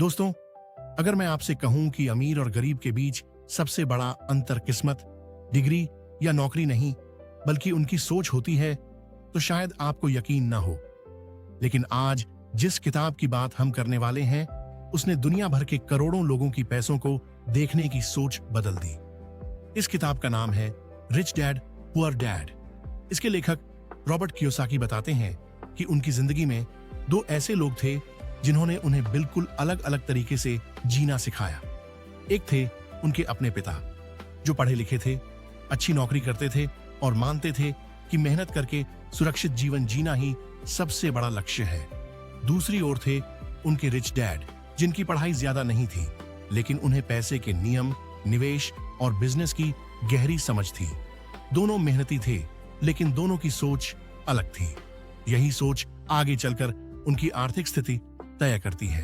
दोस्तों, अगर मैं आपसे कहूं कि अमीर और गरीब के बीच सबसे बड़ा अंतर किस्मत, डिग्री या नौकरी नहीं, बल्कि उनकी सोच होती है, तो शायद आपको यकीन ना हो। लेकिन आज जिस किताब की बात हम करने वाले हैं, उसने दुनिया भर के करोड़ों लोगों की पैसों को देखने की सोच बदल दी। इस किताब का नाम है रिच डैड पुअर डैड। इसके लेखक रॉबर्ट कियोसाकी बताते हैं कि उनकी जिंदगी में दो ऐसे लोग थे जिन्होंने उन्हें बिल्कुल अलग अलग तरीके से जीना सिखाया। एक थे उनके अपने पिता, जो पढ़े लिखे थे, अच्छी नौकरी करते थे और मानते थे कि मेहनत करके सुरक्षित जीवन जीना ही सबसे बड़ा लक्ष्य है। दूसरी ओर थे उनके रिच डैड, जिनकी पढ़ाई ज्यादा नहीं थी, लेकिन उन्हें पैसे के नियम, निवेश और बिजनेस की गहरी समझ थी। दोनों मेहनती थे, लेकिन दोनों की सोच अलग थी। यही सोच आगे चलकर उनकी आर्थिक स्थिति तय करती है।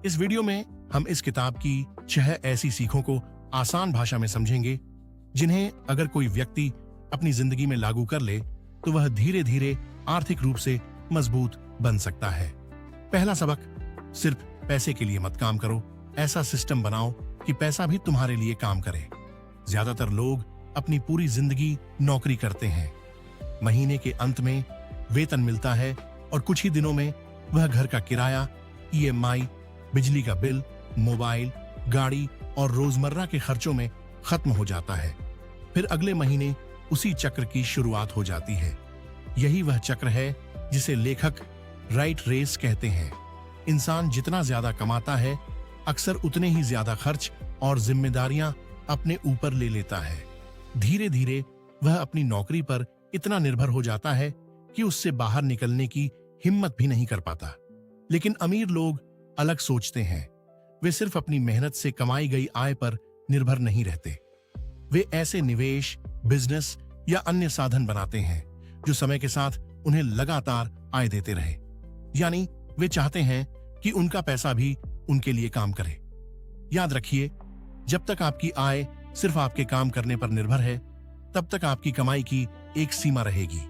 इस वीडियो में हम इस किताब की 6 ऐसी सीखों को आसान भाषा में समझेंगे, जिन्हें अगर कोई व्यक्ति अपनी जिंदगी में लागू कर ले तो वह धीरे धीरे आर्थिक रूप से मजबूत बन सकता है। पहला सबक, सिर्फ पैसे के लिए मत काम करो, ऐसा सिस्टम बनाओ कि पैसा भी तुम्हारे लिए काम करे। ज्यादातर लोग अपनी पूरी जिंदगी नौकरी करते हैं। महीने के अंत में वेतन मिलता है और कुछ ही दिनों में वह घर का किराया, EMI, बिजली का बिल, मोबाइल, गाड़ी और रोजमर्रा के खर्चों में खत्म हो जाता है। फिर अगले महीने उसी चक्र की शुरुआत हो जाती है। यही वह चक्र है जिसे लेखक राइट रेस कहते हैं। इंसान जितना ज्यादा कमाता है, अक्सर उतने ही ज्यादा खर्च और जिम्मेदारियां अपने ऊपर ले लेता है। धीरे धीरे वह अपनी नौकरी पर इतना निर्भर हो जाता है कि उससे बाहर निकलने की हिम्मत भी नहीं कर पाता। लेकिन अमीर लोग अलग सोचते हैं। वे सिर्फ अपनी मेहनत से कमाई गई आय पर निर्भर नहीं रहते। वे ऐसे निवेश, बिजनेस या अन्य साधन बनाते हैं जो समय के साथ उन्हें लगातार आय देते रहे। यानी वे चाहते हैं कि उनका पैसा भी उनके लिए काम करे। याद रखिए, जब तक आपकी आय सिर्फ आपके काम करने पर निर्भर है, तब तक आपकी कमाई की एक सीमा रहेगी।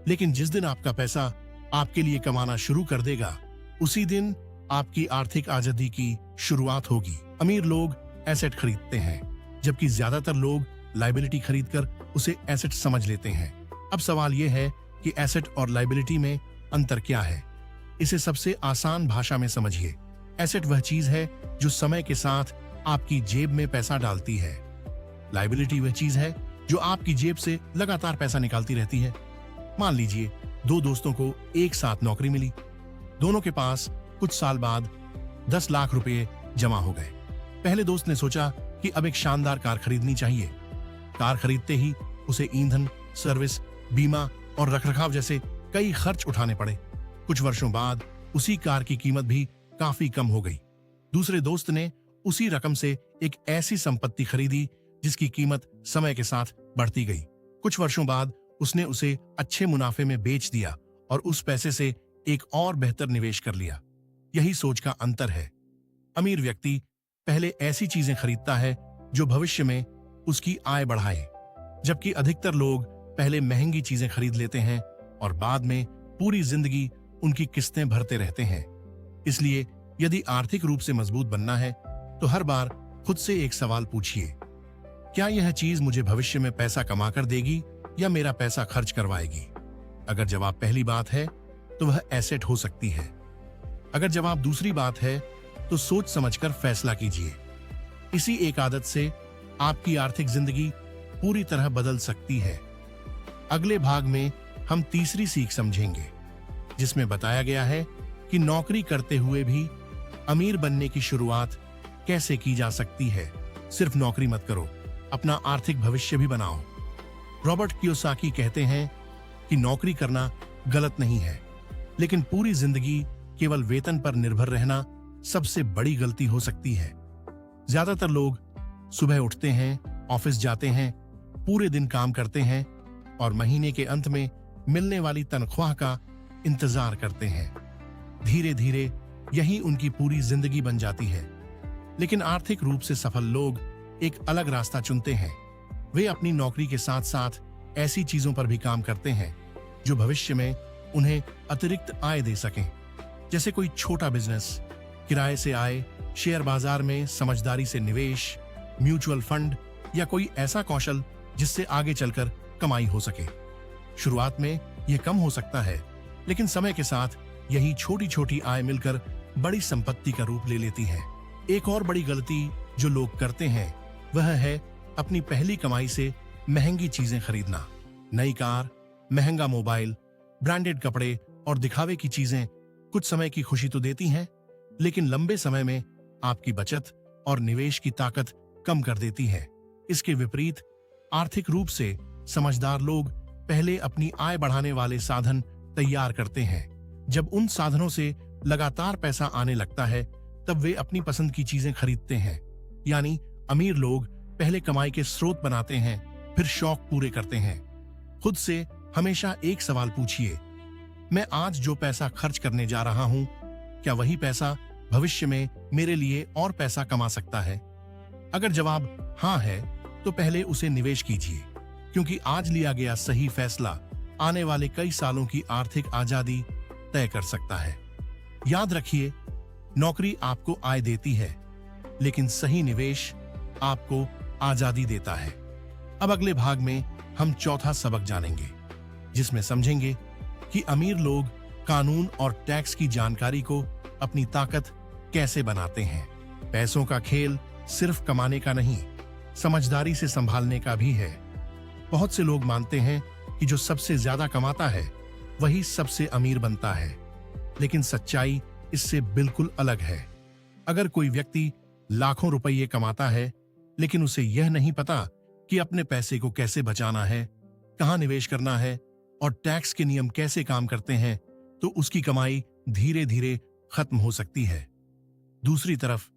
लेकिन जिस दिन आपका पैसा आपके लिए कमाना शुरू कर देगा, उसी दिन आपकी आर्थिक आजादी की शुरुआत होगी। अमीर लोग एसेट खरीदते हैं, जबकि ज्यादातर लोग लायबिलिटी खरीदकर उसे एसेट समझ लेते हैं। अब सवाल यह है कि एसेट और लायबिलिटी में अंतर क्या है? इसे सबसे आसान भाषा में समझिए। एसेट वह चीज है जो समय के साथ आपकी जेब में पैसा डालती है। लायबिलिटी वह चीज है जो आपकी जेब से लगातार पैसा निकालती रहती है। मान लीजिए 2 दोस्तों को एक साथ नौकरी मिली। दोनों के पास कुछ साल बाद 10 लाख रुपए जमा हो गए। पहले दोस्त ने सोचा कि अब एक शानदार कार खरीदनी चाहिए। कार खरीदते ही उसे ईंधन, सर्विस, बीमा और रखरखाव जैसे कई खर्च उठाने पड़े। कुछ वर्षों बाद उसी कार की कीमत भी काफी कम हो गई। दूसरे दोस्त ने उसी रकम से एक ऐसी संपत्ति खरीदी जिसकी कीमत समय के साथ बढ़ती गई। कुछ वर्षों बाद उसने उसे अच्छे मुनाफे में बेच दिया और उस पैसे से एक और बेहतर निवेश कर लिया। यही सोच का अंतर है। अमीर व्यक्ति पहले ऐसी चीजें खरीदता है जो भविष्य में उसकी आय बढ़ाए, जबकि अधिकतर लोग पहले महंगी चीजें खरीद लेते हैं और बाद में पूरी जिंदगी उनकी किस्तें भरते रहते हैं। इसलिए यदि आर्थिक रूप से मजबूत बनना है, तो हर बार खुद से एक सवाल पूछिए, क्या यह चीज मुझे भविष्य में पैसा कमाकर देगी या मेरा पैसा खर्च करवाएगी? अगर जवाब पहली बात है तो वह एसेट हो सकती है। अगर जवाब दूसरी बात है तो सोच समझकर फैसला कीजिए। इसी एक आदत से आपकी आर्थिक जिंदगी पूरी तरह बदल सकती है। अगले भाग में हम तीसरी सीख समझेंगे, जिसमें बताया गया है कि नौकरी करते हुए भी अमीर बनने की शुरुआत कैसे की जा सकती है। सिर्फ नौकरी मत करो, अपना आर्थिक भविष्य भी बनाओ। रॉबर्ट कियोसाकी कहते हैं कि नौकरी करना गलत नहीं है, लेकिन पूरी जिंदगी केवल वेतन पर निर्भर रहना सबसे बड़ी गलती हो सकती है। ज्यादातर लोग सुबह उठते हैं, ऑफिस जाते हैं, पूरे दिन काम करते हैं और महीने के अंत में मिलने वाली तनख्वाह का इंतजार करते हैं। धीरे धीरे यही उनकी पूरी जिंदगी बन जाती है। लेकिन आर्थिक रूप से सफल लोग एक अलग रास्ता चुनते हैं। वे अपनी नौकरी के साथ साथ ऐसी चीजों पर भी काम करते हैं जो भविष्य में उन्हें अतिरिक्त आय दे सकें। जैसे कोई छोटा बिजनेस, किराए से आय शेयर बाजार में समझदारी से निवेश, म्यूचुअल फंड या कोई ऐसा कौशल जिससे आगे चलकर कमाई हो सके। शुरुआत में यह कम हो सकता है, लेकिन समय के साथ यही छोटी छोटी आय मिलकर बड़ी संपत्ति का रूप ले लेती है। एक और बड़ी गलती जो लोग करते हैं वह है अपनी पहली कमाई से महंगी चीजें खरीदना। नई कार, महंगा मोबाइल, ब्रांडेड कपड़े और दिखावे की चीजें कुछ समय की खुशी तो देती हैं, लेकिन लंबे समय में आपकी बचत और निवेश की ताकत कम कर देती है। इसके विपरीत आर्थिक रूप से समझदार लोग पहले अपनी आय बढ़ाने वाले साधन तैयार करते हैं। जब उन साधनों से लगातार पैसा आने लगता है तब वे अपनी पसंद की चीजें खरीदते हैं। यानी अमीर लोग पहले कमाई के स्रोत बनाते हैं, फिर शौक पूरे करते हैं। खुद से हमेशा एक सवाल पूछिए, मैं आज जो पैसा खर्च करने जा रहा हूं, क्या वही पैसा भविष्य में मेरे लिए और पैसा कमा सकता है? अगर जवाब हां है तो पहले उसे निवेश कीजिए, क्योंकि आज लिया गया सही फैसला आने वाले कई सालों की आर्थिक आजादी तय कर सकता है। याद रखिए, नौकरी आपको आय देती है, लेकिन सही निवेश आपको आजादी देता है। अब अगले भाग में हम चौथा सबक जानेंगे, जिसमें समझेंगे कि अमीर लोग कानून और टैक्स की जानकारी को अपनी ताकत कैसे बनाते हैं। पैसों का खेल सिर्फ कमाने का नहीं, समझदारी से संभालने का भी है। बहुत से लोग मानते हैं कि जो सबसे ज्यादा कमाता है वही सबसे अमीर बनता है, लेकिन सच्चाई इससे बिल्कुल अलग है। अगर कोई व्यक्ति लाखों रुपये कमाता है, लेकिन उसे यह नहीं पता कि अपने पैसे को कैसे बचाना है, कहां निवेश करना है और टैक्स के नियम कैसे काम करते हैं, तो उसकी कमाई धीरे धीरे खत्म हो सकती है। दूसरी तरफ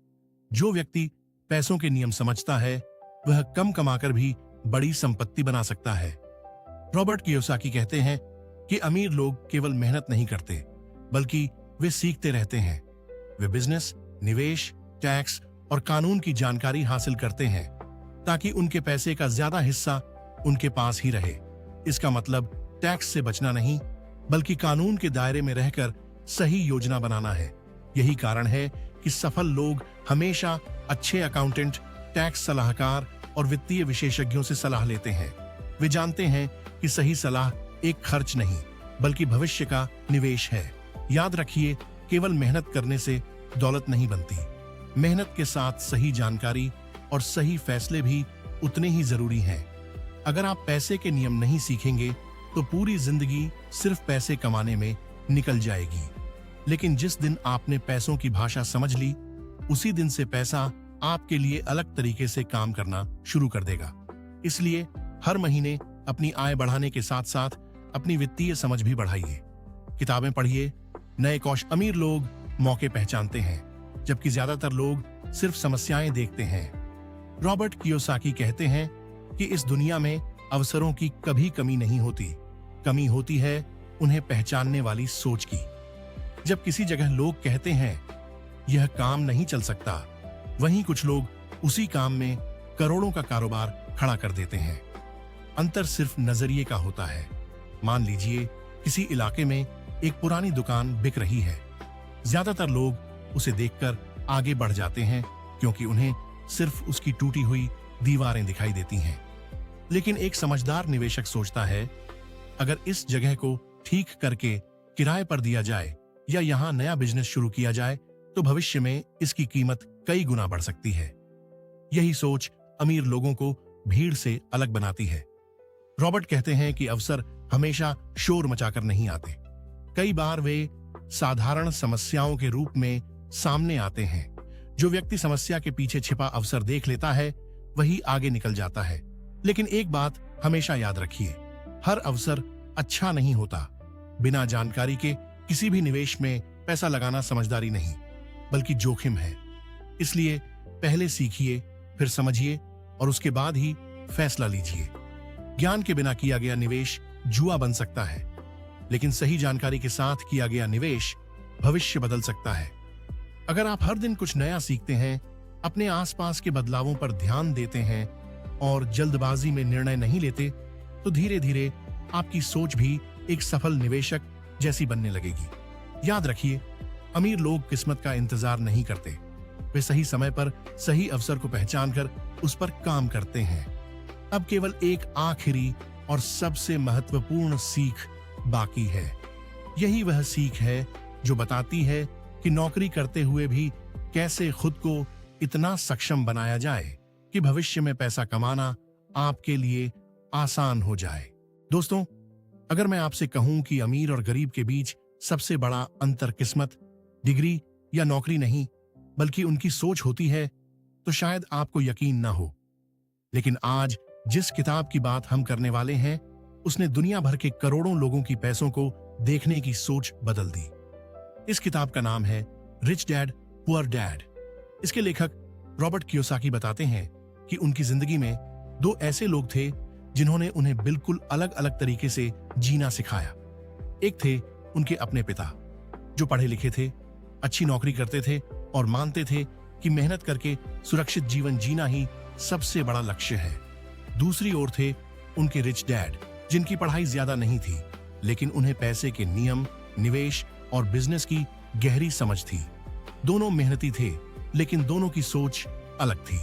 जो व्यक्ति पैसों के नियम समझता है वह कम कमाकर भी बड़ी संपत्ति बना सकता है। रॉबर्ट कियोसाकी कहते हैं कि अमीर लोग केवल मेहनत नहीं करते, बल्कि वे सीखते रहते हैं। वे बिजनेस, निवेश, टैक्स और कानून की जानकारी हासिल करते हैं ताकि उनके पैसे का ज्यादा हिस्सा उनके पास ही रहे। इसका मतलब टैक्स से बचना नहीं, बल्कि कानून के दायरे में रहकर सही योजना बनाना है। यही कारण है कि सफल लोग हमेशा अच्छे अकाउंटेंट, टैक्स सलाहकार और वित्तीय विशेषज्ञों से सलाह लेते हैं। वे जानते हैं कि सही सलाह एक खर्च नहीं, बल्कि भविष्य का निवेश है। याद रखिए, केवल मेहनत करने से दौलत नहीं बनती। मेहनत के साथ सही जानकारी और सही फैसले भी उतने ही जरूरी हैं। अगर आप पैसे के नियम नहीं सीखेंगे तो पूरी जिंदगी सिर्फ पैसे कमाने में निकल जाएगी। लेकिन जिस दिन आपने पैसों की भाषा समझ ली, उसी दिन से पैसा आपके लिए अलग तरीके से काम करना शुरू कर देगा। इसलिए हर महीने अपनी आय बढ़ाने के साथ साथ अपनी वित्तीय समझ भी बढ़ाइए। किताबें पढ़िए, नए कौशल। अमीर लोग मौके पहचानते हैं, जबकि ज्यादातर लोग सिर्फ समस्याएं देखते हैं। रॉबर्ट कियोसाकी कहते हैं कि इस दुनिया में अवसरों की कभी कमी नहीं होती, कमी होती है उन्हें पहचानने वाली सोच की। जब किसी जगह लोग कहते हैं यह काम नहीं चल सकता, वहीं कुछ लोग उसी काम में करोड़ों का कारोबार खड़ा कर देते हैं। अंतर सिर्फ नजरिए का होता है। मान लीजिए किसी इलाके में एक पुरानी दुकान बिक रही है। ज्यादातर लोग उसे देखकर आगे बढ़ जाते हैं, क्योंकि उन्हें सिर्फ उसकी टूटी हुई दीवारें दिखाई देती हैं। लेकिन एक समझदार निवेशक सोचता है, अगर इस जगह को ठीक करके किराए पर दिया जाए या यहां नया बिजनेस शुरू किया जाए तो भविष्य में इसकी कीमत कई गुना बढ़ सकती है। यही सोच अमीर लोगों को भीड़ से अलग बनाती है। रॉबर्ट कहते हैं कि अवसर हमेशा शोर मचाकर नहीं आते। कई बार वे साधारण समस्याओं के रूप में सामने आते हैं। जो व्यक्ति समस्या के पीछे छिपा अवसर देख लेता है वही आगे निकल जाता है। लेकिन एक बात हमेशा याद रखिए, हर अवसर अच्छा नहीं होता। बिना जानकारी के किसी भी निवेश में पैसा लगाना समझदारी नहीं, बल्कि जोखिम है। इसलिए पहले सीखिए, फिर समझिए और उसके बाद ही फैसला लीजिए। ज्ञान के बिना किया गया निवेश जुआ बन सकता है, लेकिन सही जानकारी के साथ किया गया निवेश भविष्य बदल सकता है। अगर आप हर दिन कुछ नया सीखते हैं, अपने आसपास के बदलावों पर ध्यान देते हैं और जल्दबाजी में निर्णय नहीं लेते, तो धीरे धीरे आपकी सोच भी एक सफल निवेशक जैसी बनने लगेगी। याद रखिए, अमीर लोग किस्मत का इंतजार नहीं करते, वे सही समय पर सही अवसर को पहचान कर उस पर काम करते हैं। अब केवल एक आखिरी और सबसे महत्वपूर्ण सीख बाकी है। यही वह सीख है जो बताती है कि नौकरी करते हुए भी कैसे खुद को इतना सक्षम बनाया जाए कि भविष्य में पैसा कमाना आपके लिए आसान हो जाए। दोस्तों, अगर मैं आपसे कहूं कि अमीर और गरीब के बीच सबसे बड़ा अंतर किस्मत, डिग्री या नौकरी नहीं बल्कि उनकी सोच होती है, तो शायद आपको यकीन ना हो। लेकिन आज जिस किताब की बात हम करने वाले हैं, उसने दुनिया भर के करोड़ों लोगों की पैसों को देखने की सोच बदल दी। इस किताब का नाम है रिच डैड पुअर डैड। इसके लेखक रॉबर्ट कियोसाकी बताते हैं कि उनकी जिंदगी में दो ऐसे लोग थे जिन्होंने उन्हें बिल्कुल अलग अलग तरीके से जीना सिखाया। एक थे उनके अपने पिता, जो पढ़े लिखे थे, अच्छी नौकरी करते थे और मानते थे कि मेहनत करके सुरक्षित जीवन जीना ही सबसे बड़ा लक्ष्य है। दूसरी ओर थे उनके रिच डैड, जिनकी पढ़ाई ज्यादा नहीं थी, लेकिन उन्हें पैसे के नियम, निवेश और बिजनेस की गहरी समझ थी। दोनों मेहनती थे, लेकिन दोनों की सोच अलग थी।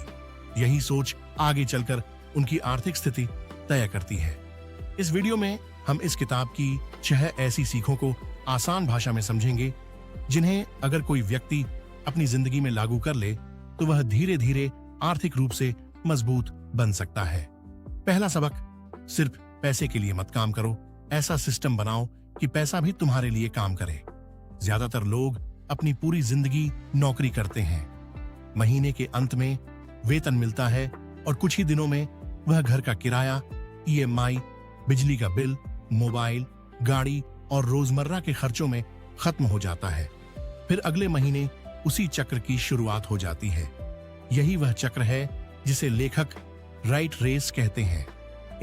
यही सोच आगे चलकर उनकी आर्थिक स्थिति तय करती है। इस वीडियो में हम इस किताब की 6 ऐसी सीखों को आसान भाषा में समझेंगे, जिन्हें अगर कोई व्यक्ति अपनी जिंदगी में लागू कर ले तो वह धीरे धीरे आर्थिक रूप से मजबूत बन सकता है। पहला सबक, सिर्फ पैसे के लिए मत काम करो, ऐसा सिस्टम बनाओ कि पैसा भी तुम्हारे लिए काम करे। ज्यादातर लोग अपनी पूरी जिंदगी नौकरी करते हैं। महीने के अंत में वेतन मिलता है और कुछ ही दिनों में वह घर का किराया, ईएमआई, बिजली का बिल, मोबाइल, गाड़ी और रोजमर्रा के खर्चों में खत्म हो जाता है। फिर अगले महीने उसी चक्र की शुरुआत हो जाती है। यही वह चक्र है जिसे लेखक राइट रेस कहते हैं।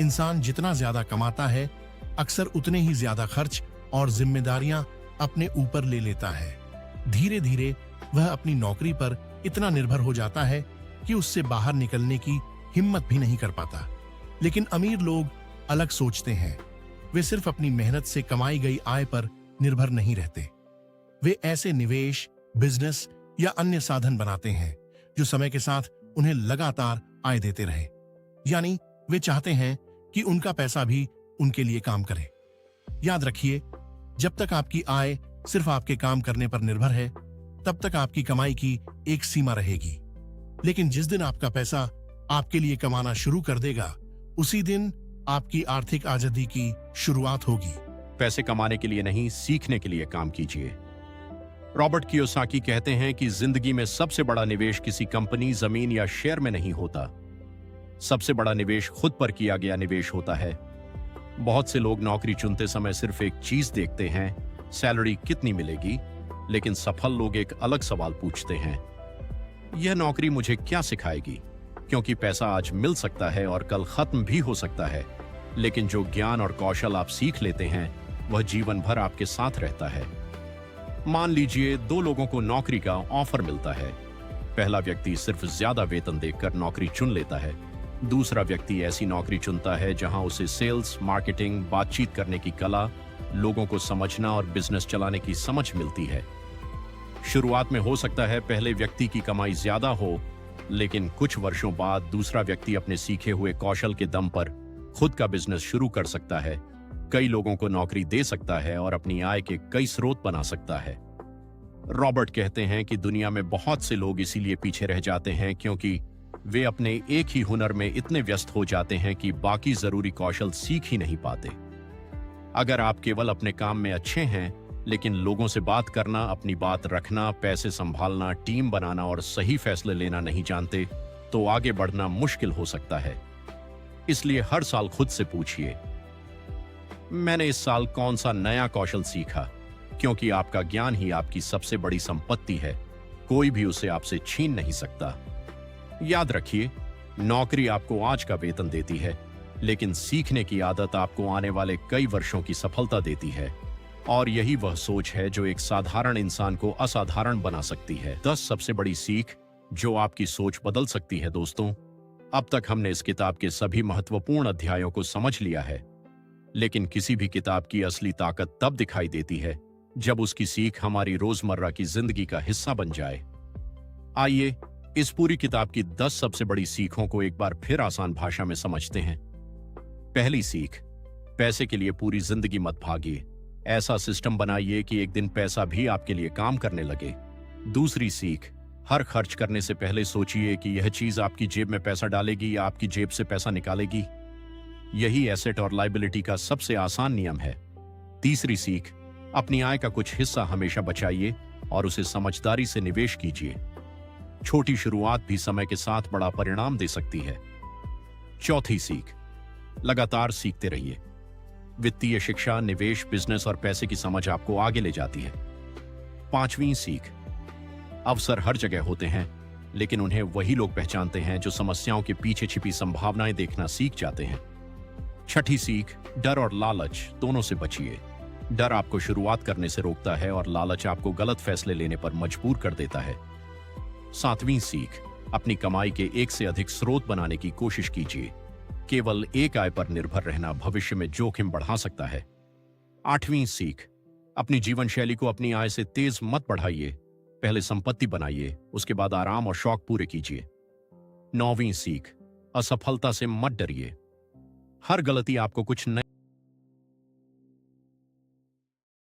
इंसान जितना ज्यादा कमाता है, अक्सर उतने ही ज्यादा खर्च और जिम्मेदारियां अपने ऊपर ले लेता है। धीरे धीरे वह अपनी नौकरी पर इतना निर्भर हो जाता है कि उससे बाहर निकलने की हिम्मत भी नहीं कर पाता। लेकिन अमीर लोग अलग सोचते हैं। वे सिर्फ अपनी मेहनत से कमाई गई आय पर निर्भर नहीं रहते। वे ऐसे निवेश, बिजनेस या अन्य साधन बनाते हैं जो समय के साथ उन्हें लगातार आय देते रहे। यानी वे चाहते हैं कि उनका पैसा भी उनके लिए काम करे। याद रखिए, जब तक आपकी आय सिर्फ आपके काम करने पर निर्भर है, तब तक आपकी कमाई की एक सीमा रहेगी। लेकिन जिस दिन आपका पैसा आपके लिए कमाना शुरू कर देगा, उसी दिन आपकी आर्थिक आजादी की शुरुआत होगी। पैसे कमाने के लिए नहीं, सीखने के लिए काम कीजिए। रॉबर्ट कियोसाकी कहते हैं कि जिंदगी में सबसे बड़ा निवेश किसी कंपनी, जमीन या शेयर में नहीं होता। सबसे बड़ा निवेश खुद पर किया गया निवेश होता है। बहुत से लोग नौकरी चुनते समय सिर्फ एक चीज देखते हैं, सैलरी कितनी मिलेगी, लेकिन सफल लोग एक अलग सवाल पूछते हैं, यह नौकरी मुझे क्या सिखाएगी? क्योंकि पैसा आज मिल सकता है और कल खत्म भी हो सकता है, लेकिन जो ज्ञान और कौशल आप सीख लेते हैं, वह जीवन भर आपके साथ रहता है। मान लीजिए 2 लोगों को नौकरी का ऑफर मिलता है। पहला व्यक्ति सिर्फ ज्यादा वेतन देखकर नौकरी चुन लेता है। दूसरा व्यक्ति ऐसी नौकरी चुनता है जहां उसे सेल्स, मार्केटिंग, बातचीत करने की कला, लोगों को समझना और बिजनेस चलाने की समझ मिलती है। शुरुआत में हो सकता है पहले व्यक्ति की कमाई ज्यादा हो, लेकिन कुछ वर्षों बाद दूसरा व्यक्ति अपने सीखे हुए कौशल के दम पर खुद का बिजनेस शुरू कर सकता है, कई लोगों को नौकरी दे सकता है और अपनी आय के कई स्रोत बना सकता है। रॉबर्ट कहते हैं कि दुनिया में बहुत से लोग इसीलिए पीछे रह जाते हैं क्योंकि वे अपने एक ही हुनर में इतने व्यस्त हो जाते हैं कि बाकी जरूरी कौशल सीख ही नहीं पाते। अगर आप केवल अपने काम में अच्छे हैं, लेकिन लोगों से बात करना, अपनी बात रखना, पैसे संभालना, टीम बनाना और सही फैसले लेना नहीं जानते, तो आगे बढ़ना मुश्किल हो सकता है। इसलिए हर साल खुद से पूछिए, मैंने इस साल कौन सा नया कौशल सीखा? क्योंकि आपका ज्ञान ही आपकी सबसे बड़ी संपत्ति है, कोई भी उसे आपसे छीन नहीं सकता। याद रखिए, नौकरी आपको आज का वेतन देती है, लेकिन सीखने की आदत आपको आने वाले कई वर्षों की सफलता देती है। और यही वह सोच है जो एक साधारण इंसान को असाधारण बना सकती है। 10 सबसे बड़ी सीख जो आपकी सोच बदल सकती है। दोस्तों, अब तक हमने इस किताब के सभी महत्वपूर्ण अध्यायों को समझ लिया है, लेकिन किसी भी किताब की असली ताकत तब दिखाई देती है जब उसकी सीख हमारी रोजमर्रा की जिंदगी का हिस्सा बन जाए। आइए इस पूरी किताब की 10 सबसे बड़ी सीखों को एक बार फिर आसान भाषा में समझते हैं। पहली सीख, पैसे के लिए पूरी जिंदगी मत भागिए। ऐसा सिस्टम बनाइए कि एक दिन पैसा भी आपके लिए काम करने लगे। दूसरी सीख, हर खर्च करने से पहले सोचिए कि यह चीज आपकी जेब में पैसा डालेगी या आपकी जेब से पैसा निकालेगी। यही एसेट और लायबिलिटी का सबसे आसान नियम है। तीसरी सीख, अपनी आय का कुछ हिस्सा हमेशा बचाइए और उसे समझदारी से निवेश कीजिए। छोटी शुरुआत भी समय के साथ बड़ा परिणाम दे सकती है। चौथी सीख, लगातार सीखते रहिए। वित्तीय शिक्षा, निवेश, बिजनेस और पैसे की समझ आपको आगे ले जाती है। पांचवीं सीख, अवसर हर जगह होते हैं, लेकिन उन्हें वही लोग पहचानते हैं जो समस्याओं के पीछे छिपी संभावनाएं देखना सीख जाते हैं। छठी सीख, डर और लालच दोनों से बचिए। डर आपको शुरुआत करने से रोकता है और लालच आपको गलत फैसले लेने पर मजबूर कर देता है। सातवीं सीख, अपनी कमाई के एक से अधिक स्रोत बनाने की कोशिश कीजिए। केवल एक आय पर निर्भर रहना भविष्य में जोखिम बढ़ा सकता है। आठवीं सीख, अपनी जीवन शैली को अपनी आय से तेज मत बढ़ाइए। पहले संपत्ति बनाइए, उसके बाद आराम और शौक पूरे कीजिए। नौवीं सीख, असफलता से मत डरिए। हर गलती आपको कुछ नया